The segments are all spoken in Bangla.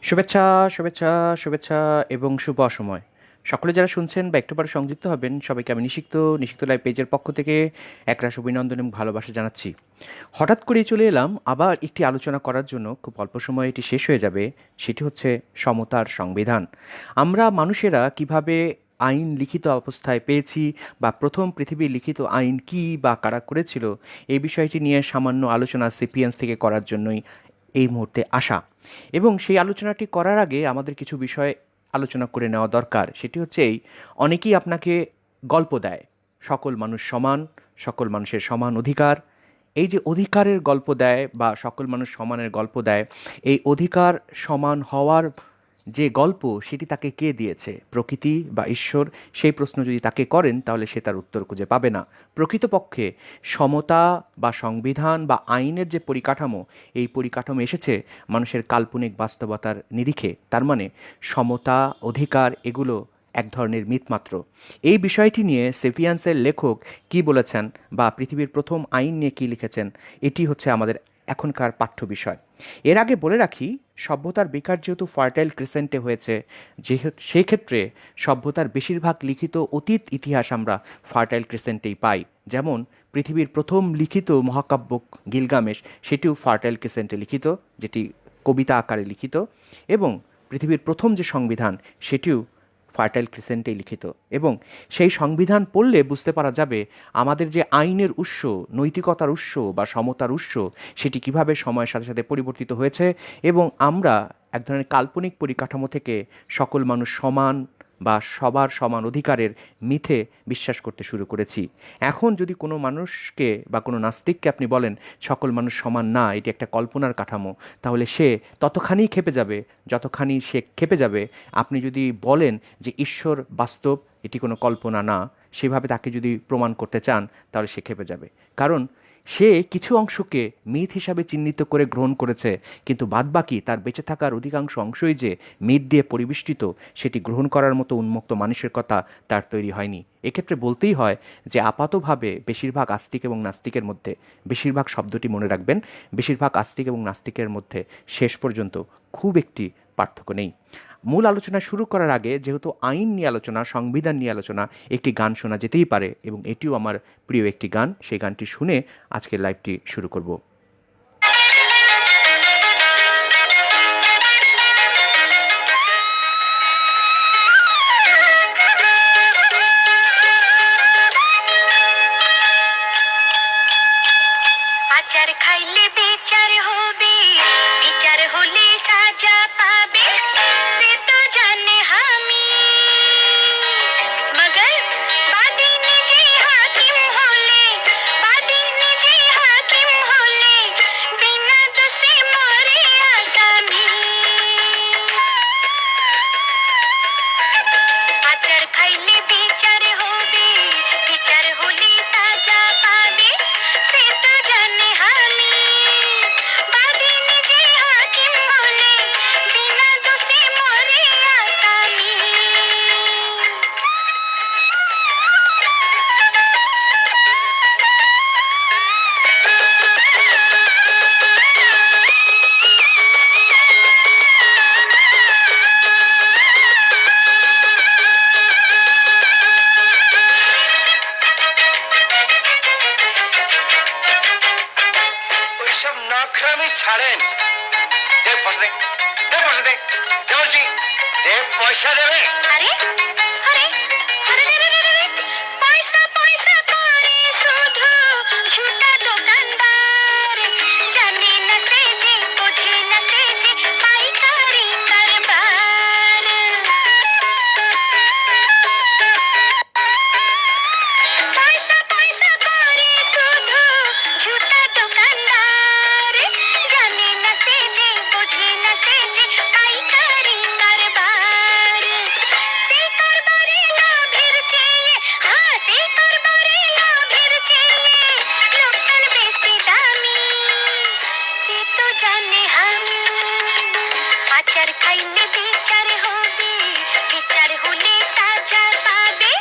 শুভেচ্ছা, শুভেচ্ছা, শুভেচ্ছা এবং শুভ অসময়। সকলে যারা শুনছেন বা একটু পরে সংযুক্ত হবেন, সবাইকে আমি নিষিক্ত লাইভ পেজের পক্ষ থেকে একরাশ অভিনন্দন এবং ভালোবাসা জানাচ্ছি। হঠাৎ করেই চলে এলাম আবার একটি আলোচনা করার জন্য, খুব অল্প সময়ে এটি শেষ হয়ে যাবে। সেটি হচ্ছে সমতার সংবিধান। আমরা মানুষেরা কিভাবে আইন লিখিত অবস্থায় পেয়েছি, বা প্রথম পৃথিবীর লিখিত আইন কী বা কারা করেছিল, এই বিষয়টি নিয়ে সামান্য আলোচনা সেপিয়েন্স থেকে করার জন্যই এই মুহূর্তে আসা। এবং সেই আলোচনাটি করার আগে আমাদের কিছু বিষয় আলোচনা করে নেওয়া দরকার। সেটি হচ্ছে এই, অনেকেই আপনাকে গল্প দেয় সকল মানুষ সমান, সকল মানুষের সমান অধিকার। এই যে অধিকারের গল্প দেয় বা সকল মানুষ সমানের গল্প দেয়, এই অধিকার সমান হওয়ার যে গল্প, সেটি তাকে কে দিয়েছে, প্রকৃতি বা ঈশ্বর? সেই প্রশ্ন যদি তাকে করেন, তাহলে সে তার উত্তর খুঁজে পাবে না। প্রকৃতপক্ষে সমতা বা সংবিধান বা আইনের যে পরিকাঠামো, এই পরিকাঠামো এসেছে মানুষের কাল্পনিক বাস্তবতার নিরিখে। তার মানে সমতা, অধিকার এগুলো এক ধরনের মিথ মাত্র। এই বিষয়টি নিয়ে সেপিয়ান্সের লেখক কি বলেছেন, বা পৃথিবীর প্রথম আইন নিয়ে কি লিখেছেন, এটি হচ্ছে আমাদের এখনকার পাঠ্য বিষয়। এর আগে বলে রাখি, সভ্যতার বিকাশ যেহেতু ফার্টাইল ক্রিসেন্টে হয়েছে, যেহেতু সেই ক্ষেত্রে সভ্যতার বেশিরভাগ লিখিত অতীত ইতিহাস আমরা ফার্টাইল ক্রিসেন্টেই পাই। যেমন পৃথিবীর প্রথম লিখিত মহাকাব্য গিলগামেশ, সেটিও ফার্টাইল ক্রিসেন্টে লিখিত, যেটি কবিতা আকারে লিখিত। এবং পৃথিবীর প্রথম যে সংবিধান, সেটিও ফার্টাইল ক্রিসেন্টেই লিখিত। এবং সেই সংবিধান পড়লে বুঝতে পারা যাবে আমাদের যে আইনের উৎস, নৈতিকতার উৎস বা সমতার উৎস, সেটি কিভাবে সময়ের সাথে সাথে পরিবর্তিত হয়েছে। এবং আমরা এক ধরনের কাল্পনিক পরিকাঠামো থেকে সকল মানুষ সমান বা সবার সমান অধিকারের মিথে বিশ্বাস করতে শুরু করেছি। এখন যদি কোনো মানুষকে বা কোনো নাস্তিককে আপনি বলেন সকল মানুষ সমান না, এটি একটা কল্পনার কাঠামো, তাহলে সে ততখানি ক্ষেপে যাবে যতখানি সে ক্ষেপে যাবে আপনি যদি বলেন যে ঈশ্বর বাস্তব, এটি কোনো কল্পনা না। সেভাবে তাকে যদি প্রমাণ করতে চান, তাহলে সে ক্ষেপে যাবে। কারণ সে কিছু অংশকে মিথ হিসাবে চিহ্নিত করে গ্রহণ করেছে, কিন্তু বাদবাকি তার বেঁচে থাকার অধিকাংশ অংশই যে মিথ দিয়ে পরিবেষ্টিত, সেটি গ্রহণ করার মতো উন্মুক্ত মানসিকতা তার তৈরি হয়নি। এক্ষেত্রে বলতেই হয় যে আপাতভাবে বেশিরভাগ আস্তিক এবং নাস্তিকের মধ্যে, বেশিরভাগ শব্দটি মনে রাখবেন, বেশিরভাগ আস্তিক এবং নাস্তিকের মধ্যে শেষ পর্যন্ত খুব একটি পার্থক্য নেই। মূল আলোচনা শুরু করার আগে, যেহেতু আইন নিয়ে আলোচনা, সংবিধান নিয়ে আলোচনা, একটি গান শোনা যেতেই পারে, এবং এটিও আমার প্রিয় একটি গান। সেই গানটি শুনে আজকের লাইভটি শুরু করব। আচার খাইলে বিচার হবে, বিচার হলে সাজা পাবে, সে তো জানে আমি। মগর বাদী নিজে হাকিম হলে, বাদী নিজে হাকিম হলে, বিনা দোষে মরে আসামি। আচার খাইলে বিচার হবে, বিচার হলে সাজা পাবে, সে তো জানে আমি। বাদী নিজে হাকিম হলে, বিনা দোষে মরে আসামি। ওইসব নখরামি ছাড়েন, দে পয়সা দে, দে পয়সা দে, দে বলছি, দে পয়সা দেবে। আরে আরে আরে রে রে রে রে, পয়সা পয়সা করে শুধু ঝুটা দোকানদার, জানে না সে যে, বোঝে না সে যে পাইকারি কারবার। পয়সা পয়সা করে শুধু ঝুটা দোকানদার, জানে না সে যে, বোঝে না সে যে পাইকারি কারবার। সে কারবারে লাভের চেয়ে, হ্যাঁ সে কারবারে লাভের চেয়ে লোকসান বেশি দামি, সে তো জানে আমি। আচার খাইলে বিচার হবে, বিচার হলে সাজা পাবে।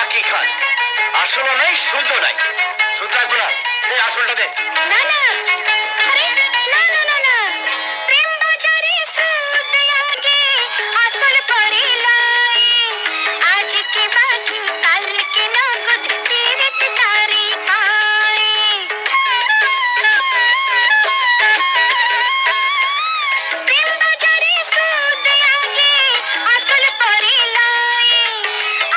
বাকি খান। আসলও নাই, সুদও নাই। সুদ রাখবো না, দে আসলটা দে। না না, আরে না না না না, প্রেম বাজারে সুদ আগে আসল পরে লাই, আজ के बाकी कल के नगद तीरथ तारी पाए। प्रेम बाजारे सुद आगे असल परे लाए,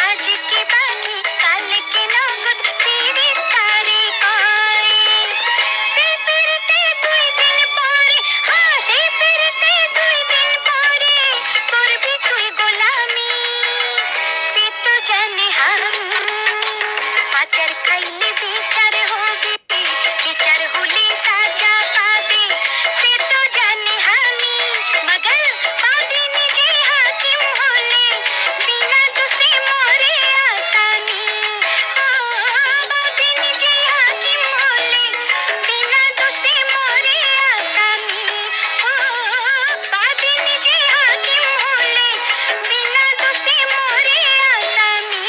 आज के बाकी कल के नगद तीरथ तारी पाए। से फिरते 2 दिन परे, हाँ से फिरते 2 दिन परे, करबी तुई गोलामी, से तो जाने हम आचार खाइले বিচার হবে, বিচার হলে সাজা পাবে, সে তো জানি আমি, মগর বাদে নিজে হাকিম হলে বিনা দোষে মরে আসামি। ও বাদে নিজে হাকিম হলে বিনা দোষে মরে আসামি। ও বাদে নিজে হাকিম হলে বিনা দোষে মরে আসামি।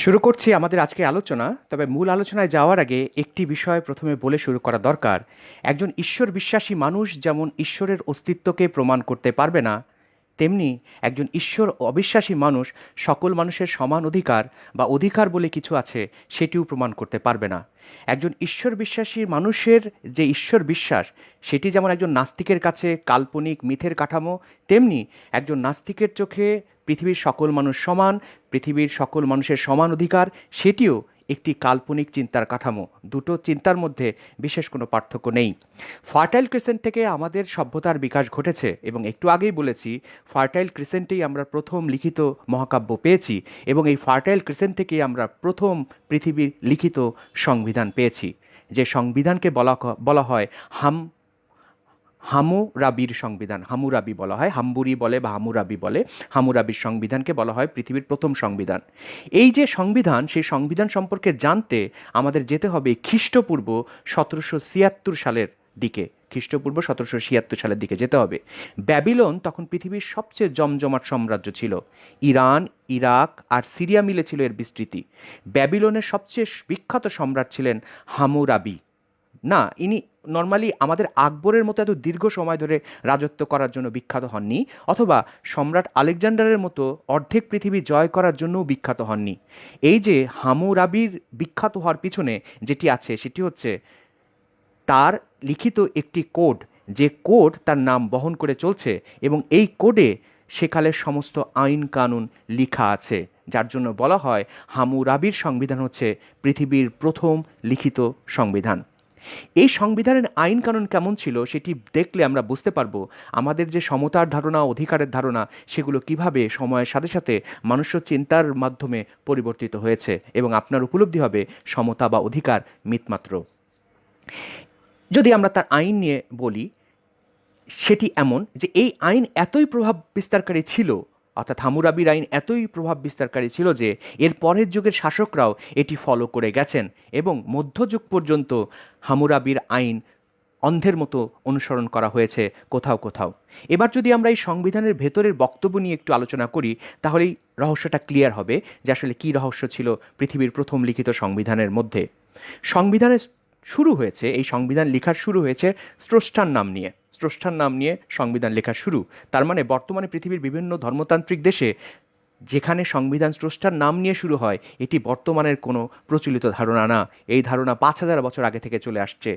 শুরু করছি আমাদের আজকে আলোচনা। তবে মূল আলোচনায় যাওয়ার আগে একটি বিষয় প্রথমে বলে শুরু করা দরকার। একজন ঈশ্বর বিশ্বাসী মানুষ যেমন ঈশ্বরের অস্তিত্বকে প্রমাণ করতে পারবে না, তেমনি একজন ঈশ্বর অবিশ্বাসী মানুষ সকল মানুষের সমান অধিকার বা অধিকার বলে কিছু আছে সেটিও প্রমাণ করতে পারবে না। একজন ঈশ্বর বিশ্বাসী মানুষের যে ঈশ্বর বিশ্বাস সেটি যেমন একজন নাস্তিকের কাছে কাল্পনিক মিথের কাঠামো, তেমনি একজন নাস্তিকের চোখে পৃথিবীর সকল মানুষ সমান, পৃথিবীর সকল মানুষের সমান অধিকার সেটিও একটি কাল্পনিক চিন্তার কাঠামো। দুটো চিন্তার মধ্যে বিশেষ কোনো পার্থক্য নেই। ফার্টাইল ক্রিসেন্ট থেকে আমাদের সভ্যতার বিকাশ ঘটেছে এবং একটু আগেই বলেছি ফার্টাইল ক্রিসেন্টেই আমরা প্রথম লিখিত মহাকাব্য পেয়েছি এবং এই ফার্টাইল ক্রিসেন্ট থেকেই আমরা প্রথম পৃথিবীর লিখিত সংবিধান পেয়েছি, যে সংবিধানকে বলা হয় হামুরাবির সংবিধান। হামুরাবি বলা হয়, হাম্বুরি বলে বা হামুরাবি বলে। হামুরাবির সংবিধানকে বলা হয় পৃথিবীর প্রথম সংবিধান। এই যে সংবিধান, সেই সংবিধান সম্পর্কে জানতে আমাদের যেতে হবে খ্রিস্টপূর্ব 1776 সালের দিকে। খ্রিস্টপূর্ব 1776 সালের দিকে যেতে হবে। ব্যাবিলন তখন পৃথিবীর সবচেয়ে জমজমাট সাম্রাজ্য ছিল। ইরান, ইরাক আর সিরিয়া মিলে ছিল এর বিস্তৃতি। ব্যাবিলনের সবচেয়ে বিখ্যাত সম্রাট ছিলেন হামুরাবি। না, ইনি নর্মালি আমাদের আকবরের মতো এত দীর্ঘ সময় ধরে রাজত্ব করার জন্য বিখ্যাত হননি, অথবা সম্রাট আলেকজান্ডারের মতো অর্ধেক পৃথিবী জয় করার জন্যও বিখ্যাত হননি। এই যে হামুরাবির বিখ্যাত হওয়ার পিছনে যেটি আছে সেটি হচ্ছে তার লিখিত একটি কোড, যে কোড তার নাম বহন করে চলছে এবং এই কোডে সেকালের সমস্ত আইন কানুন লেখা আছে, যার জন্য বলা হয় হামুরাবির সংবিধান হচ্ছে পৃথিবীর প্রথম লিখিত সংবিধান। এই সংবিধানের আইন কানুন কেমন ছিল সেটি দেখলে আমরা বুঝতে পারবো আমাদের যে সমতার ধারণা, অধিকারের ধারণা, সেগুলো কিভাবে সময়ের সাথে সাথে মানুষের চিন্তার মাধ্যমে পরিবর্তিত হয়েছে এবং আপনার উপলব্ধি হবে সমতা বা অধিকার মিথমাত্র। যদি আমরা তার আইন নিয়ে বলি, সেটি এমন যে এই আইন এতই প্রভাব বিস্তারকারী ছিল, অর্থাৎ হামুরাবির আইন এতই প্রভাব বিস্তারকারী ছিল যে এর পরের যুগের শাসকরাও এটি ফলো করে গেছেন এবং মধ্যযুগ পর্যন্ত হামুরাবির আইন অন্ধের মতো অনুসরণ করা হয়েছে কোথাও কোথাও। এবার যদি আমরা এই সংবিধানের ভেতরের বক্তব্য নিয়ে একটু আলোচনা করি, তাহলেই রহস্যটা ক্লিয়ার হবে যে আসলে কী রহস্য ছিল পৃথিবীর প্রথম লিখিত সংবিধানের মধ্যে। সংবিধানের শুরু হয়েছে, এই সংবিধান লেখার শুরু হয়েছে স্রষ্টার নাম নিয়ে। স্রষ্টার নাম নিয়ে সংবিধান লেখা শুরু। তার মানে বর্তমানে পৃথিবীর বিভিন্ন ধর্মতান্ত্রিক দেশে যেখানে সংবিধান স্রষ্টার নাম নিয়ে শুরু হয়, এটি বর্তমানের কোনো প্রচলিত ধারণা না। এই ধারণা 5000 বছর আগে থেকে চলে আসছে।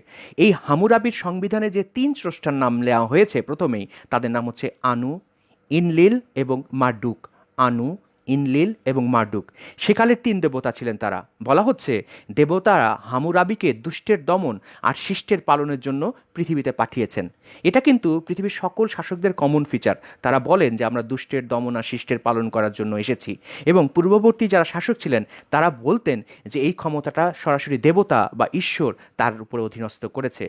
এই হামুরাবির সংবিধানে যে 3 স্রষ্টার নাম নেওয়া হয়েছে প্রথমেই, তাদের নাম হচ্ছে আনু, ইনলিল এবং মার্ডুক। আনু, ইনলিল এবং মার্ডুক সেকালের 3 দেবতা ছিলেন তারা। বলা হচ্ছে দেবতারা হামুরাবিকে দুষ্টের দমন আর শিষ্টের পালনের জন্য পৃথিবীতে পাঠিয়েছেন। এটা কিন্তু পৃথিবীর সকল শাসকদের কমন ফিচার। তারা বলেন যে আমরা দুষ্টের দমন আর শিষ্টের পালন করার জন্য এসেছি, এবং পূর্ববর্তী যারা শাসক ছিলেন তারা বলতেন যে এই ক্ষমতাটা সরাসরি দেবতা বা ঈশ্বর তার উপরে অধীনস্থ করেছে।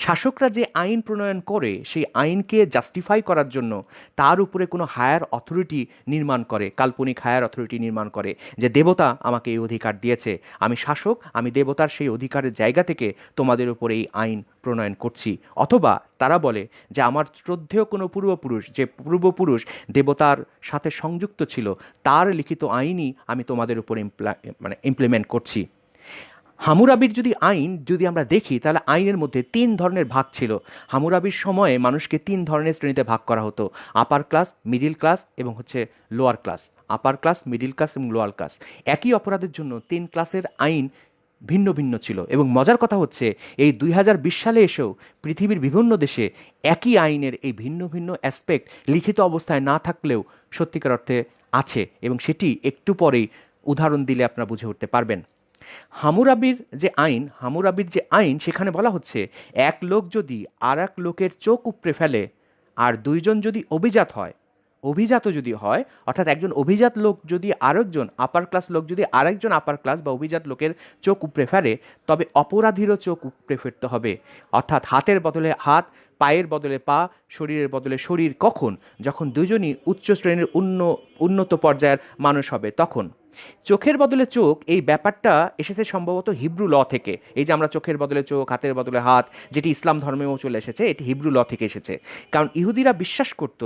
শাসকরা যে আইন প্রণয়ন করে সেই আইনকে জাস্টিফাই করার জন্য তার উপরে কোনো হায়ার অথরিটি নির্মাণ করে, কাল্পনিক হায়ার অথরিটি নির্মাণ করে যে দেবতা আমাকে এই অধিকার দিয়েছে, আমি শাসক, আমি দেবতার সেই অধিকারের জায়গা থেকে তোমাদের উপরে এই আইন প্রণয়ন করছি। অথবা তারা বলে যে আমার শ্রদ্ধেয় কোনো পূর্বপুরুষ, যে পূর্বপুরুষ দেবতার সাথে সংযুক্ত ছিল, তার লিখিত আইনই আমি তোমাদের উপর ইমপ্লিমেন্ট করছি। হামুরাবির আইন যদি আমরা দেখি, তাহলে আইনের মধ্যে 3 ধরনের ভাগ ছিল। হামুরাবির সময়ে মানুষকে 3 ধরনের শ্রেণীতে ভাগ করা হতো: আপার ক্লাস, মিডিল ক্লাস এবং lower class. Upper class, middle class এবং লোয়ার ক্লাস। একই অপরাধের জন্য 3 ক্লাসের আইন ভিন্ন ভিন্ন ছিল। এবং মজার কথা হচ্ছে, এই 2020 সালে এসেও পৃথিবীর বিভিন্ন দেশে একই আইনের এই ভিন্ন ভিন্ন অ্যাসপেক্ট লিখিত অবস্থায় না থাকলেও সত্যিকার অর্থে আছে, এবং সেটি একটু পরেই উদাহরণ দিলে আপনারা বুঝে উঠতে পারবেন। হামুরাবির যে আইন সেখানে বলা হচ্ছে, এক লোক যদি আর এক লোকের চোখ উপড়ে ফেলে, আর 2 জন যদি অভিজাত যদি হয়, অর্থাৎ একজন অভিজাত লোক যদি আরেকজন আপার ক্লাস লোক যদি আরেকজন আপার ক্লাস বা অভিজাত লোকের চোখ উপড়ে ফেলে, তবে অপরাধীরও চোখ উপড়ে ফেলতে হবে। অর্থাৎ হাতের বদলে হাত, পায়ের বদলে পা, শরীরের বদলে শরীর। কখন? যখন দুজনই উচ্চ শ্রেণীর উন্নত পর্যায়ের মানুষ হবে তখন। চোখের বদলে চোখ, এই ব্যাপারটা এসেছে সম্ভবত হিব্রু ল থেকে। এই যে আমরা চোখের বদলে চোখ, হাতের বদলে হাত, যেটি ইসলাম ধর্মেও চলে এসেছে, এটি হিব্রু ল থেকে এসেছে। কারণ ইহুদিরা বিশ্বাস করত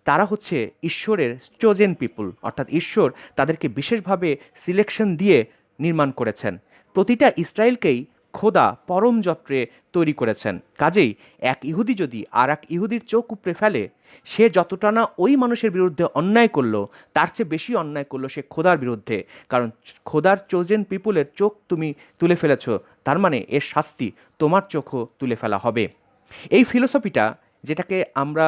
তারা হচ্ছে ঈশ্বরের চোজেন পিপল, অর্থাৎ ঈশ্বর তাদেরকে বিশেষভাবে সিলেকশন দিয়ে নির্মাণ করেছেন। প্রতিটা ইসরায়েলকেই খোদা পরম যত্রে তৈরি করেছেন। কাজেই এক ইহুদি যদি আর এক ইহুদির চোখ উপড়ে ফেলে, সে যতটা না ওই মানুষের বিরুদ্ধে অন্যায় করলো, তার চেয়ে বেশি অন্যায় করলো সে খোদার বিরুদ্ধে। কারণ খোদার চোজেন পিপুলের চোখ তুমি তুলে ফেলেছ, তার মানে এর শাস্তি তোমার চোখও তুলে ফেলা হবে। এই ফিলোসফিটা, যেটাকে আমরা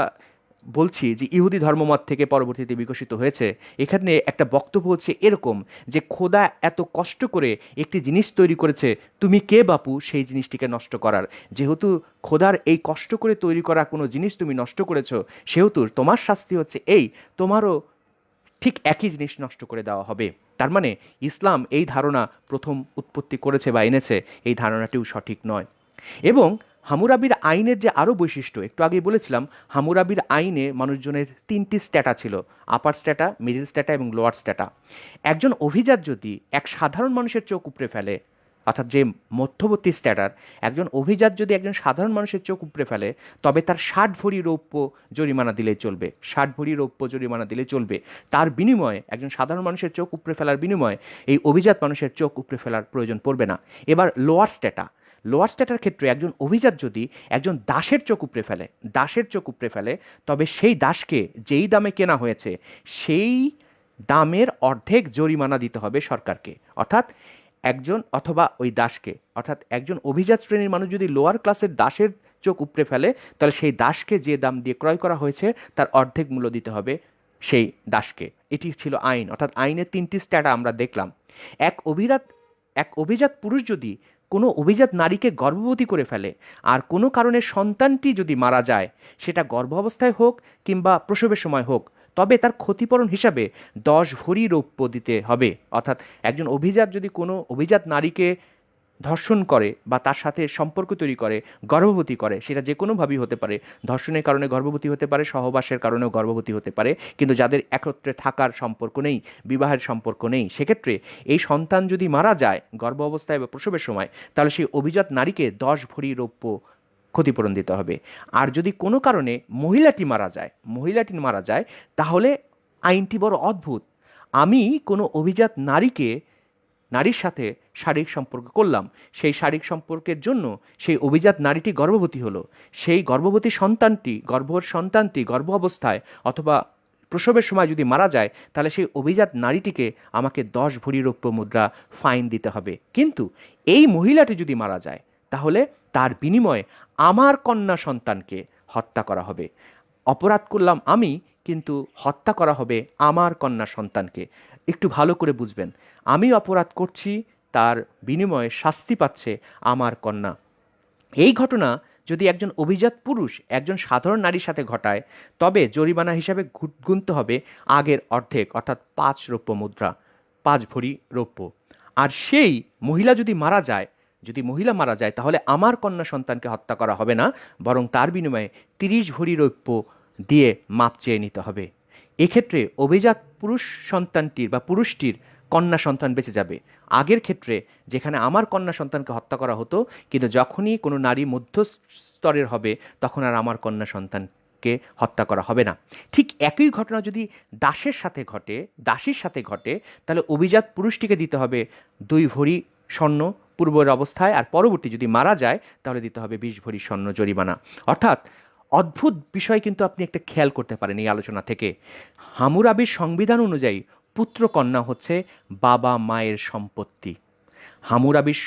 বলছি যে ইহুদি ধর্মমত থেকে পরবর্তীতে বিকশিত হয়েছে, এখানে একটা বক্তব্য হচ্ছে এরকম যে খোদা এত কষ্ট করে একটি জিনিস তৈরি করেছে, তুমি কে বাপু সেই জিনিসটিকে নষ্ট করার? যেহেতু খোদার এই কষ্ট করে তৈরি করা কোনো জিনিস তুমি নষ্ট করেছো, সেহেতু তোমার শাস্তি হচ্ছে তোমারও ঠিক একই জিনিস নষ্ট করে দেওয়া হবে। তার মানে ইসলাম এই ধারণা প্রথম উৎপত্তি করেছে বা এনেছে, এই ধারণাটিও সঠিক নয়। এবং হামুরাবির আইনের যে আরও বৈশিষ্ট্য, একটু আগেই বলেছিলাম, হামুরাবির আইনে মানুষজনের 3টি স্ট্যাটা ছিল: আপার স্ট্যাটা, মিডিল স্ট্যাটা এবং লোয়ার স্ট্যাটা। একজন অভিজাত যদি এক সাধারণ মানুষের চোখ উপড়ে ফেলে, অর্থাৎ যে মধ্যবর্তী স্ট্যাটার, একজন অভিজাত যদি একজন সাধারণ মানুষের চোখ উপড়ে ফেলে, তবে তার 60 ভরি রৌপ্য জরিমানা দিলেই চলবে। 60 ভরি রৌপ্য জরিমানা দিলে চলবে। তার বিনিময়ে, একজন সাধারণ মানুষের চোখ উপড়ে ফেলার বিনিময়ে এই অভিজাত মানুষের চোখ উপড়ে ফেলার প্রয়োজন পড়বে না। এবার লোয়ার স্ট্যাটার ক্ষেত্রে একজন অভিজাত যদি একজন দাসের চোখ উপড়ে ফেলে, তবে সেই দাসকে যেই দামে কেনা হয়েছে সেই দামের অর্ধেক জরিমানা দিতে হবে সরকারকে। অর্থাৎ একজন অভিজাত শ্রেণীর মানুষ যদি লোয়ার ক্লাসের দাসের চোখ উপড়ে ফেলে, তাহলে সেই দাসকে যে দাম দিয়ে ক্রয় করা হয়েছে তার অর্ধেক মূল্য দিতে হবে সেই দাসকে। এটি ছিল আইন। অর্থাৎ আইনের 3টি স্ট্যাটা আমরা দেখলাম। এক অভিজাত পুরুষ যদি কোনো অভিজাত নারীকে গর্ভবতী করে ফেলে, আর কোনো কারণে সন্তানটি যদি মারা যায়, সেটা গর্ভাবস্থায় হোক কিংবা প্রসবের সময় হোক, তবে তার ক্ষতিপূরণ হিসাবে 10 ভরি রৌপ্য দিতে হবে। অর্থাৎ একজন অভিজাত যদি কোনো অভিজাত নারীকে ধর্ষণ করে বা তার সাথে সম্পর্ক তৈরি করে, গর্ভবতী করে, সেটা যে কোনোভাবেই হতে পারে। ধর্ষণের কারণে গর্ভবতী হতে পারে, সহবাসের কারণেও গর্ভবতী হতে পারে, কিন্তু যাদের একত্রে থাকার সম্পর্ক নেই, বিবাহের সম্পর্ক নেই, সেক্ষেত্রে এই সন্তান যদি মারা যায় গর্ভ অবস্থায় বা প্রসবের সময়, তাহলে সেই অভিজাত নারীকে 10 ভরি রৌপ্য ক্ষতিপূরণ দিতে হবে। আর যদি কোনো কারণে মহিলাটি মারা যায়, তাহলে আইনটি বড় অদ্ভুত। আমি কোনো অভিজাত নারীর সাথে শারীরিক সম্পর্ক করলাম, সেই শারীরিক সম্পর্কের জন্য সেই অভিজাত নারীটি গর্ভবতী হলো, সেই গর্ভবতী সন্তানটি গর্ভ অবস্থায় অথবা প্রসবের সময় যদি মারা যায়, তাহলে সেই অভিজাত নারীটিকে আমাকে 10 ভরি রৌপ্য মুদ্রা ফাইন দিতে হবে। কিন্তু এই মহিলাটি যদি মারা যায়, তাহলে তার বিনিময়ে আমার কন্যা সন্তানকে হত্যা করা হবে। অপরাধ করলাম আমি, কিন্তু হত্যা করা হবে আমার কন্যা সন্তানকে। একটু ভালো করে বুঝবেন, আমি অপরাধ করছি, তার বিনিময়ে শাস্তি পাচ্ছে আমার কন্যা। এই ঘটনা যদি একজন অভিজাত পুরুষ একজন সাধারণ নারীর সাথে ঘটায়, তবে জরিমানা হিসাবে গুনতে হবে আগের অর্ধেক, অর্থাৎ 5 রৌপ্য মুদ্রা, 5 ভরি রৌপ্য। আর সেই মহিলা যদি মারা যায়, তাহলে আমার কন্যা সন্তানকে হত্যা করা হবে না, বরং তার বিনিময়ে 30 ভরি রৌপ্য দিয়ে মাপ চেয়ে নিতে হবে। এক্ষেত্রে অভিজাত পুরুষটির কন্যা সন্তান বেঁচে যাবে। আগের ক্ষেত্রে যেখানে আমার কন্যা সন্তানকে হত্যা করা হতো, কিন্তু যখনই কোনো নারী মধ্য স্তরের হবে তখন আর আমার কন্যা সন্তানকে হত্যা করা হবে না। ঠিক একই ঘটনা যদি দাসীর সাথে ঘটে, তাহলে অভিজাত পুরুষটিকে দিতে হবে 2 ভরি স্বর্ণ পূর্বের অবস্থায়, আর পরবর্তী যদি মারা যায় তাহলে দিতে হবে 20 ভরি স্বর্ণ জরিমানা। অর্থাৎ অদ্ভুত বিষয় কিন্তু আপনি একটা খেয়াল করতে পারেন এই আলোচনা থেকে। হামুরাবির সংবিধান অনুযায়ী পুত্র কন্যা হচ্ছে বাবা মায়ের সম্পত্তি। হামুরাবির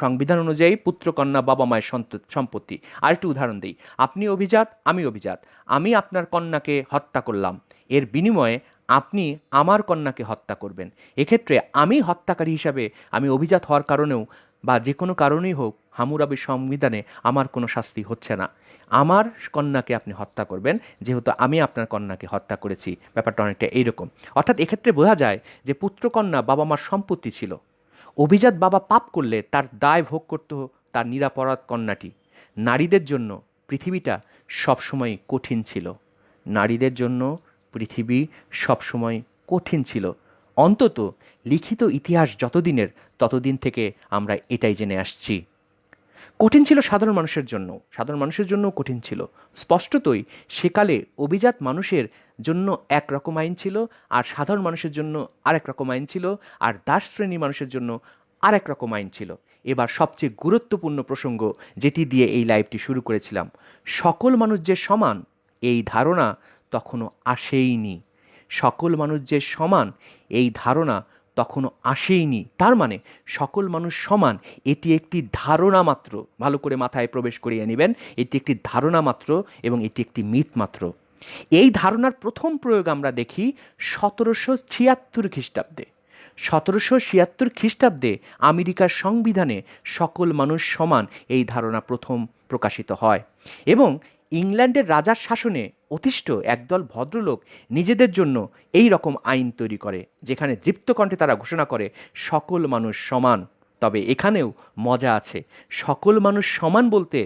সংবিধান অনুযায়ী পুত্র কন্যা বাবা মায়ের সম্পত্তি। আর একটু উদাহরণ দিই, আপনি অভিজাত, আমি অভিজাত, আমি আপনার কন্যাকে হত্যা করলাম, এর বিনিময়ে আপনি আমার কন্যাকে হত্যা করবেন। এক্ষেত্রে আমি হত্যাকারী হিসাবে আমি অভিজাত হওয়ার কারণেও বা যে কোনো কারণেই হোক হামুরাবির সংবিধানে আমার কোনো শাস্তি হচ্ছে না। আমার কন্যাকে আপনি হত্যা করবেন যেহেতু আমি আপনার কন্যাকে হত্যা করেছি। ব্যাপারটা অনেকটা এইরকম। অর্থাৎ এক্ষেত্রে বোঝা যায় যে পুত্রকন্যা বাবা মার সম্পত্তি ছিল। অভিজাত বাবা পাপ করলে তার দায় ভোগ করত তার নিরাপরাধ কন্যাটি। নারীদের জন্য পৃথিবীটা সবসময় কঠিন ছিল। নারীদের জন্য পৃথিবী সবসময় কঠিন ছিল। অন্তত লিখিত ইতিহাস যতদিনের, ততদিন থেকে আমরা এটাই জেনে আসছি। কঠিন ছিল সাধারণ মানুষের জন্য কঠিন ছিল। স্পষ্টতই সেকালে অভিজাত মানুষের জন্য একরকম আইন ছিল, আর সাধারণ মানুষের জন্য আরেক রকম আইন ছিল, আর দাস শ্রেণী মানুষের জন্য আরেক রকম আইন ছিল। এবার সবচেয়ে গুরুত্বপূর্ণ প্রসঙ্গ যেটি দিয়ে এই লাইভটি শুরু করেছিলাম, সকল মানুষ যে সমান এই ধারণা তখনও আসেইনি। সকল মানুষ যে সমান এই ধারণা তখনও আসেইনি। তার মানে সকল মানুষ সমান এটি একটি ধারণা মাত্র। ভালো করে মাথায় প্রবেশ করিয়ে নেবেন, এটি একটি ধারণা মাত্র এবং এটি একটি মিথ মাত্র। এই ধারণার প্রথম প্রয়োগ আমরা দেখি 1776 খ্রিস্টাব্দে। 1776 খ্রিস্টাব্দে আমেরিকার সংবিধানে সকল মানুষ সমান এই ধারণা প্রথম প্রকাশিত হয় এবং ইংল্যান্ডের রাজার শাসনে অতিষ্ঠ একদল ভদ্রলোক নিজেদের জন্য এই রকম আইন তৈরি করে, যেখানে দৃপ্তকণ্ঠে তারা ঘোষণা করে সকল মানুষ সমান। তবে এখানেও মজা আছে। সকল মানুষ সমান বলতে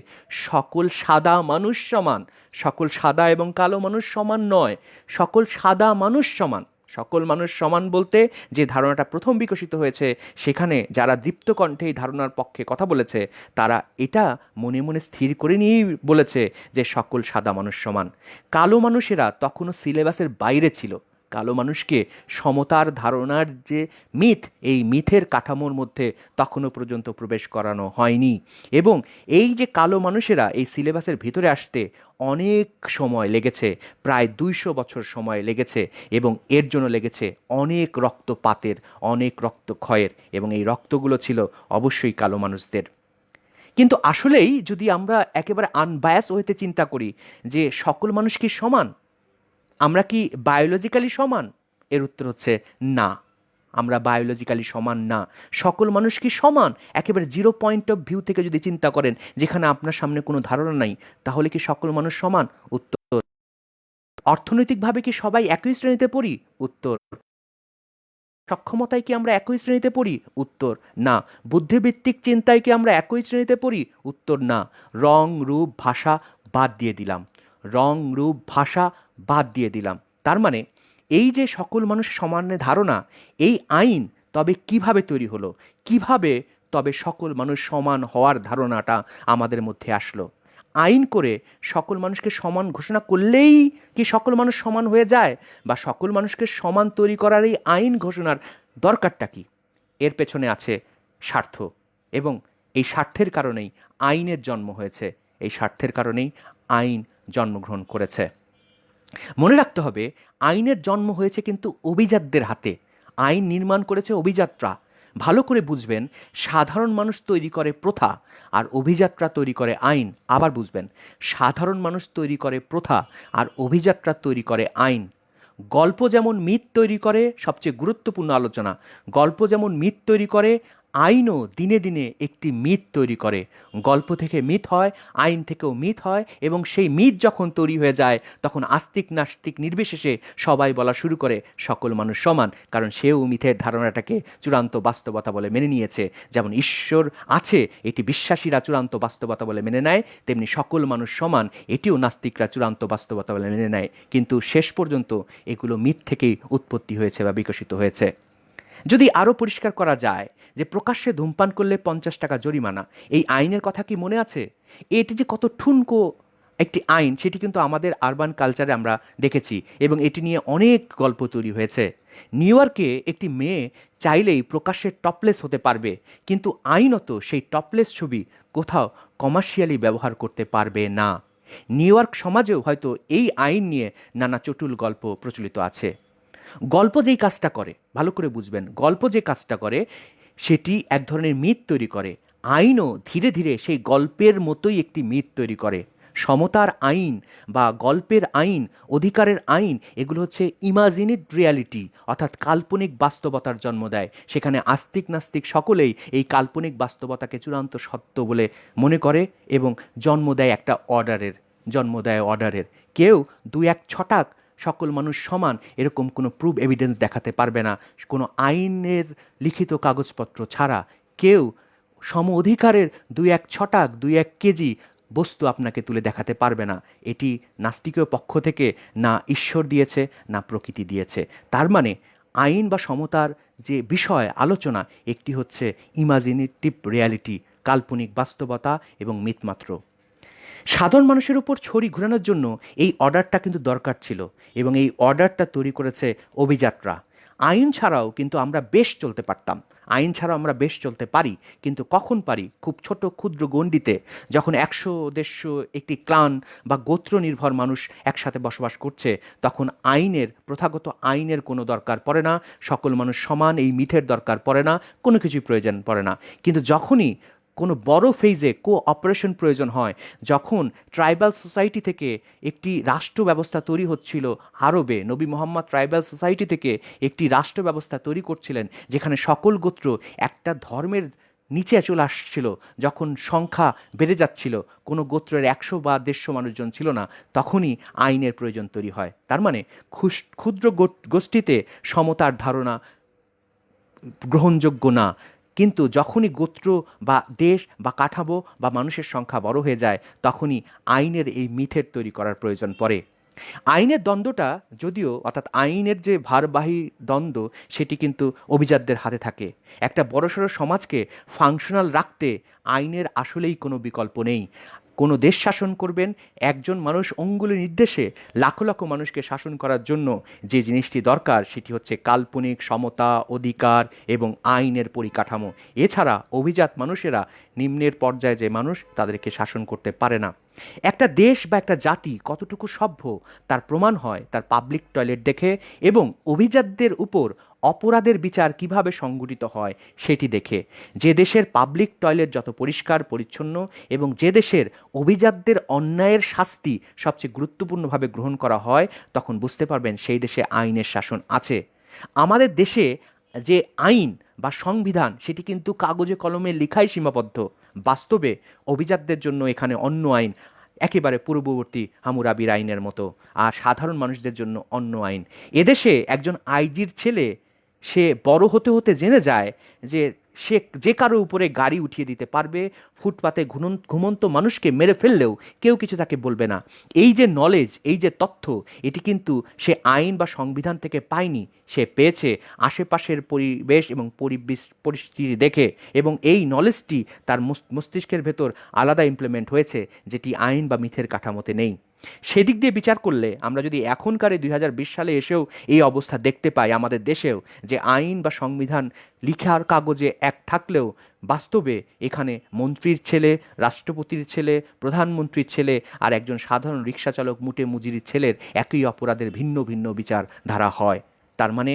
সকল সাদা মানুষ সমান, সকল সাদা এবং কালো মানুষ সমান নয়, সকল সাদা মানুষ সমান। সকল মানুষ সমান বলতে যে ধারণাটা প্রথম বিকশিত হয়েছে, সেখানে যারা দীপ্তকণ্ঠে এই ধারণার পক্ষে কথা বলেছে তারা এটা মনে মনে স্থির করে নিয়েই বলেছে যে সকল সাদা মানুষ সমান। কালো মানুষেরা তখনও সিলেবাসের বাইরে ছিল। কালো মানুষকে সমতার ধারণার যে মিথ, এই মিথের কাঠামোর মধ্যে তখনও পর্যন্ত প্রবেশ করানো হয়নি। এবং এই যে কালো মানুষেরা এই সিলেবাসের ভিতরে আসতে অনেক সময় লেগেছে, প্রায় 200 বছর সময় লেগেছে, এবং এর জন্য লেগেছে অনেক রক্তপাতের, অনেক রক্তক্ষয়ের, এবং এই রক্তগুলো ছিল অবশ্যই কালো মানুষদের। কিন্তু আসলেই যদি আমরা একেবারে আনবায়াস হইতে চিন্তা করি যে সকল মানুষ কি সমান, আমরা কি বায়োলজিক্যালি সমান, এর উত্তর হচ্ছে না, আমরা বায়োলজিক্যালি সমান না। সকল মানুষ কি সমান একেবারে জিরো পয়েন্ট অফ ভিউ থেকে যদি চিন্তা করেন, যেখানে আপনার সামনে কোনো ধারণা নাই, তাহলে কি সকল মানুষ সমান? উত্তর। অর্থনৈতিকভাবে কি সবাই একই শ্রেণীতে পড়ি? উত্তর। সক্ষমতায় কি আমরা একই শ্রেণীতে পড়ি? উত্তর না। বুদ্ধিবৃত্তিক চিন্তায় কি আমরা একই শ্রেণীতে পড়ি? উত্তর না। রং, রূপ, ভাষা বাদ দিয়ে দিলাম, রং, রূপ, ভাষা বাদ দিয়ে দিলাম। তার মানে এই যে সকল মানুষ সমানের ধারণা, এই আইন তবে কিভাবে তৈরি হলো? কিভাবে তবে সকল মানুষ সমান হওয়ার ধারণাটা আমাদের মধ্যে আসলো? আইন করে সকল মানুষকে সমান ঘোষণা করলেই কি সকল মানুষ সমান হয়ে যায়? বা সকল মানুষকে সমান তৈরি করার এই আইন ঘোষণার দরকারটা কি? এর পেছনে আছে স্বার্থ, এবং এই স্বার্থের কারণেই আইনের জন্ম হয়েছে, এই স্বার্থের কারণেই আইন জন্মগ্রহণ করেছে। মনে রাখতে হবে, আইনের জন্ম হয়েছে কিন্তু অভিজাতদের হাতে। আইন নির্মাণ করেছে অভিজাতরা। ভালো করে বুঝবেন, সাধারণ মানুষ তৈরি করে প্রথা আর অভিজাতরা তৈরি করে আইন। আবার বুঝবেন, সাধারণ মানুষ তৈরি করে প্রথা আর অভিজাতরা তৈরি করে আইন। গল্প যেমন মিথ তৈরি করে, সবচেয়ে গুরুত্বপূর্ণ আলোচনা, গল্প যেমন মিথ তৈরি করে, আইনও দিনে দিনে একটি মিথ তৈরি করে। গল্প থেকে মিথ হয়, আইন থেকেও মিথ হয়, এবং সেই মিথ যখন তৈরি হয়ে যায় তখন আস্তিক নাস্তিক নির্বিশেষে সবাই বলা শুরু করে সকল মানুষ সমান, কারণ সেও মিথের ধারণাটাকে চূড়ান্ত বাস্তবতা বলে মেনে নিয়েছে। যেমন ঈশ্বর আছে এটি বিশ্বাসীরা চূড়ান্ত বাস্তবতা বলে মেনে নেয়, তেমনি সকল মানুষ সমান এটিও নাস্তিকরা চূড়ান্ত বাস্তবতা বলে মেনে নেয়। কিন্তু শেষ পর্যন্ত এগুলো মিথ থেকেই উৎপত্তি হয়েছে বা বিকশিত হয়েছে। যদি আরও পরিষ্কার করা যায় যে প্রকাশ্যে ধূমপান করলে 50 টাকা জরিমানা, এই আইনের কথা কি মনে আছে? এটি যে কত ঠুনকো একটি আইন সেটি কিন্তু আমাদের আরবান কালচারে আমরা দেখেছি এবং এটি নিয়ে অনেক গল্প তৈরি হয়েছে। নিউ ইয়র্কে একটি মেয়ে চাইলেই প্রকাশ্যে টপলেস হতে পারবে, কিন্তু আইনত সেই টপলেস ছবি কোথাও কমার্শিয়ালি ব্যবহার করতে পারবে না। নিউ ইয়র্ক সমাজেও হয়তো এই আইন নিয়ে নানা চটুল গল্প প্রচলিত আছে। গল্প যেই কাজটা করে, ভালো করে বুঝবেন, গল্প যে কাজটা করে সেটি এক ধরনের মিথ তৈরি করে, আইনও ধীরে ধীরে সেই গল্পের মতোই একটি মিথ তৈরি করে। সমতার আইন বা গল্পের আইন, অধিকারের আইন, এগুলো হচ্ছে ইমাজিনেড রিয়ালিটি, অর্থাৎ কাল্পনিক বাস্তবতার জন্ম দেয়। সেখানে আস্তিক নাস্তিক সকলেই এই কাল্পনিক বাস্তবতাকে চূড়ান্ত সত্য বলে মনে করে এবং জন্ম দেয় একটা অর্ডারের। কেউ 2-1 ছটাক সকল মানুষ সমান এরকম কোনো প্রুফ এভিডেন্স দেখাতে পারবে না, কোনো আইনের লিখিত কাগজপত্র ছাড়া। কেউ সম অধিকারের 2-1 ছটাক 2-1 কেজি বস্তু আপনাকে তুলে দেখাতে পারবে না। এটি নাস্তিকীয় পক্ষ থেকে না ঈশ্বর দিয়েছে না প্রকৃতি দিয়েছে। তার মানে আইন বা সমতার যে বিষয় আলোচনা, একটি হচ্ছে ইমাজিনেটিভ রিয়ালিটি, কাল্পনিক বাস্তবতা এবং মিথমাত্র। সাধারণ মানুষের উপর ছড়ি ঘোরানোর জন্য এই অর্ডারটা কিন্তু দরকার ছিল এবং এই অর্ডারটা তৈরি করেছে অভিজাতরা। আইন ছাড়াও কিন্তু আমরা বেশ চলতে পারতাম, আইন ছাড়াও আমরা বেশ চলতে পারি, কিন্তু কখন পারি? খুব ছোট ক্ষুদ্র গণ্ডিতে, যখন 100-150 একটি ক্লান বা গোত্র নির্ভর মানুষ একসাথে বসবাস করছে, তখন প্রথাগত আইনের কোনো দরকার পড়ে না, সকল মানুষ সমান, এই মিথের দরকার পড়ে না, কোনো কিছুই প্রয়োজন পড়ে না। কিন্তু যখনই কোনো বড় ফেজে অপারেশন প্রয়োজন হয়, যখন ট্রাইবাল সোসাইটি থেকে একটি রাষ্ট্র ব্যবস্থা তৈরি হচ্ছিল আরবে, নবী মোহাম্মদ ট্রাইবাল সোসাইটি থেকে একটি রাষ্ট্র ব্যবস্থা তৈরি করছিলেন যেখানে সকল গোত্র একটা ধর্মের নিচে চলে আসছিল, যখন সংখ্যা বেড়ে যাচ্ছিল, কোনো গোত্রের 100 বা 150 মানুষজন ছিল না, তখনই আইনের প্রয়োজন তৈরি হয়। তার মানে ক্ষুদ্র গোষ্ঠীতে সমতার ধারণা গ্রহণযোগ্য না, কিন্তু যখনই গোত্র বা দেশ বা কাঠামো বা মানুষের সংখ্যা বড় হয়ে যায়, তখনই আইনের এই মিথের তৈরি করার প্রয়োজন পড়ে। আইনের দ্বন্দ্বটা যদিও, অর্থাৎ আইনের যে ভারবাহী দ্বন্দ্ব, সেটি কিন্তু অভিজাতদের হাতে থাকে। একটা বড়সড় সমাজকে ফাংশনাল রাখতে আইনের আসলেই কোনো বিকল্প নেই। কোনো দেশ শাসন করবেন একজন মানুষ অঙ্গুলি নির্দেশে, লাখো লাখো মানুষকে শাসন করার জন্য যে জিনিসটি দরকার সেটি হচ্ছে কাল্পনিক সমতা, অধিকার এবং আইনের পরিকাঠামো। এছাড়া অভিজাত মানুষেরা, নিম্নের পর্যায়ে যে মানুষ, তাদেরকে শাসন করতে পারে না। একটা দেশ বা একটা জাতি কতটুকু সভ্য তার প্রমাণ হয় তার পাবলিক টয়লেট দেখে এবং অভিজাতদের উপর অপরাধের বিচার কিভাবে সংঘটিত হয় সেটি দেখে। যে দেশের পাবলিক টয়লেট যত পরিষ্কার পরিচ্ছন্ন এবং যে দেশের অভিজাতদের অন্যায়ের শাস্তি সবচেয়ে গুরুত্বপূর্ণভাবে গ্রহণ করা হয়, তখন বুঝতে পারবেন সেই দেশে আইনের শাসন আছে। আমাদের দেশে যে আইন বা সংবিধান, সেটি কিন্তু কাগজে কলমে লেখাই সীমাবদ্ধ। বাস্তবে অভিজাতদের জন্য এখানে অন্য আইন, একেবারে পূর্ববর্তী হামুরাবির আইনের মতো, আর সাধারণ মানুষদের জন্য অন্য আইন। এদেশে একজন আইজির ছেলে, সে বড় হতে হতে জেনে যায় যে সে যে কারো উপরে গাড়ি উঠিয়ে দিতে পারবে, ফুটপাতে ঘুমন্ত মানুষকে মেরে ফেললেও কেউ কিছু তাকে বলবে না। এই যে নলেজ, এই যে তথ্য, এটি কিন্তু সে আইন বা সংবিধান থেকে পায়নি, সে পেয়েছে আশেপাশের পরিবেশ এবং পরিস্থিতি দেখে, এবং এই নলেজটি তার মস্তিষ্কের ভেতর আলাদা ইমপ্লিমেন্ট হয়েছে, যেটি আইন বা মিথের কাঠামোতে নেই। সেদিক দিয়ে বিচার করলে আমরা যদি এখনকার এই 2020 সালে এসেও এই অবস্থা দেখতে পাই আমাদের দেশেও, যে আইন বা সংবিধান লিখার কাগজে এক থাকলেও বাস্তবে এখানে মন্ত্রীর ছেলে, রাষ্ট্রপতির ছেলে, প্রধানমন্ত্রীর ছেলে আর একজন সাধারণ রিক্সাচালক মুটে মুজিরির ছেলের একই অপরাধের ভিন্ন ভিন্ন বিচার ধারা হয়। তার মানে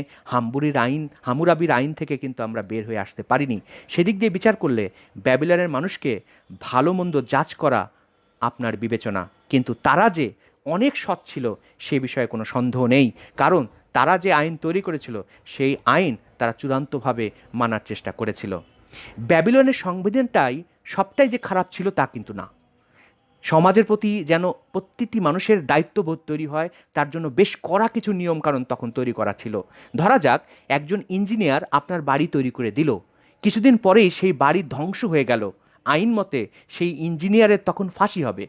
হামুরাবির আইন থেকে কিন্তু আমরা বের হয়ে আসতে পারিনি। সেদিক দিয়ে বিচার করলে ব্যাবিলনের মানুষকে ভালো মন্দ জাজ করা আপনার বিবেচনা, কিন্তু তারা যে অনেক সৎ ছিল সে বিষয়ে কোনো সন্দেহ নেই, কারণ তারা যে আইন তৈরি করেছিল সেই আইন তারা চূড়ান্তভাবে মানার চেষ্টা করেছিল। ব্যাবিলনের সংবিধানটাই সবটাই যে খারাপ ছিল তা কিন্তু না। সমাজের প্রতি যেন প্রতিটি মানুষের দায়িত্ববোধ তৈরি হয়, তার জন্য বেশ কড়া কিছু নিয়মকানুন তখন তৈরি করা ছিল। ধরা যাক একজন ইঞ্জিনিয়ার আপনার বাড়ি তৈরি করে দিল, কিছুদিন পরেই সেই বাড়ি ধ্বংস হয়ে গেল, আইন মতে সেই ইঞ্জিনিয়ারের তখন ফাঁসি হবে।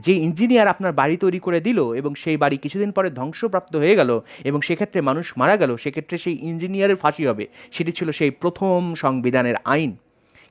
যে ইঞ্জিনিয়ার আপনার বাড়ি তৈরি করে দিল এবং সেই বাড়ি কিছুদিন পরে ধ্বংসপ্রাপ্ত হয়ে গেল এবং সেক্ষেত্রে মানুষ মারা গেল, সেক্ষেত্রে সেই ইঞ্জিনিয়ারের ফাঁসি হবে। সেটি ছিল সেই প্রথম সংবিধানের আইন।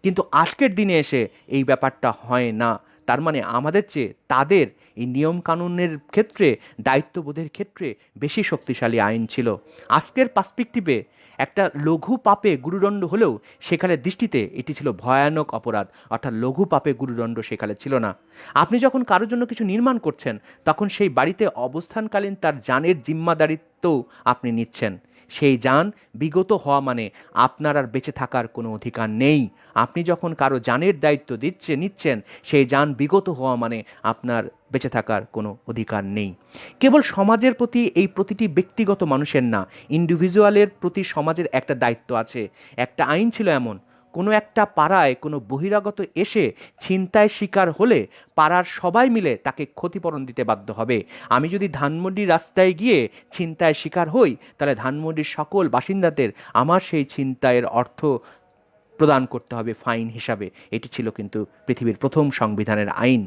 কিন্তু আজকের দিনে এসে এই ব্যাপারটা হয় না। তার মানে আমাদের চেয়ে তাদের এই নিয়মকানুনের ক্ষেত্রে, দায়িত্ববোধের ক্ষেত্রে বেশি শক্তিশালী আইন ছিল। আজকের পার্সপেক্টিভে একটা লঘু পাপে গুরুদণ্ড হলেও সেকালের দৃষ্টিতে এটি ছিল ভয়ানক অপরাধ, অর্থাৎ লঘু পাপে গুরুদণ্ড সেকালে ছিল না। আপনি যখন কারোর জন্য কিছু নির্মাণ করছেন, তখন সেই বাড়িতে অবস্থানকালীন তার জানের জিম্মাদারিত্বও আপনি নিচ্ছেন। সেই জান বিগত হওয়া মানে আপনার আর বেঁচে থাকার কোনো অধিকার নেই। আপনি যখন কারো জানের দায়িত্ব নিচ্ছেন, সেই জান বিগত হওয়া মানে আপনার বেঁচে থাকার কোনো অধিকার নেই। কেবল সমাজের প্রতি, এই প্রতিটি ব্যক্তিগত মানুষের না, ইন্ডিভিজুয়ালের প্রতি সমাজের একটা দায়িত্ব আছে। একটা আইন ছিল এমন, কোনো একটা পাড়ায় কোনো বহিরাগত এসে ছিনতায় শিকার হলে পাড়ার সবাই মিলে তাকে ক্ষতিপূরণ দিতে বাধ্য হবে। আমি যদি ধানমন্ডির রাস্তায় গিয়ে ছিনতায় শিকার হই, তাহলে ধানমন্ডির সকল বাসিন্দাদের আমার সেই ছিনতাইয়ের অর্থ প্রদান করতে হবে ফাইন হিসাবে। এটি ছিল কিন্তু পৃথিবীর প্রথম সংবিধানের আইন।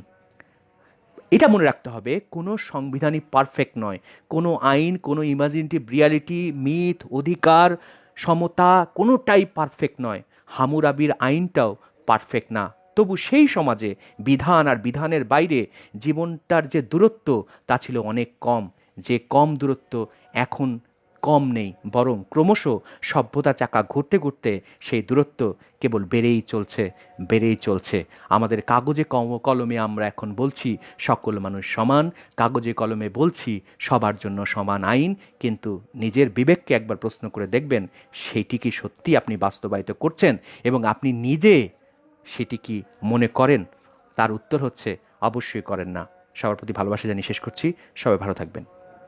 এটা মনে রাখতে হবে, কোনো সংবিধানই পারফেক্ট নয়। কোনো আইন, কোনো ইমাজিনেটিভ রিয়ালিটি, মিথ, অধিকার, সমতা কোনোটাই পারফেক্ট নয়। হামুরাবির আইনটাও পারফেক্ট না। তবু সেই সমাজে বিধান আর বিধানের বাইরে জীবনটার যে দূরত্ব, তা ছিল অনেক কম। যে কম দূরত্ব এখন কম নেই, বরং ক্রমশ সভ্যতা চাকা ঘুরতে ঘুরতে সেই দূরত্ব কেবল বেড়েই চলছে, বেড়েই চলছে। আমাদের কাগজে কলমে আমরা এখন বলছি সকল মানুষ সমান, কাগজে কলমে বলছি সবার জন্য সমান আইন, কিন্তু নিজের বিবেককে একবার প্রশ্ন করে দেখবেন সেটি কি সত্যি আপনি বাস্তবায়িত করছেন এবং আপনি নিজে সেটি কি মনে করেন? তার উত্তর হচ্ছে অবশ্যই করেন না। সবার প্রতি ভালোবাসা জানিয়ে শেষ করছি। সবাই ভালো থাকবেন।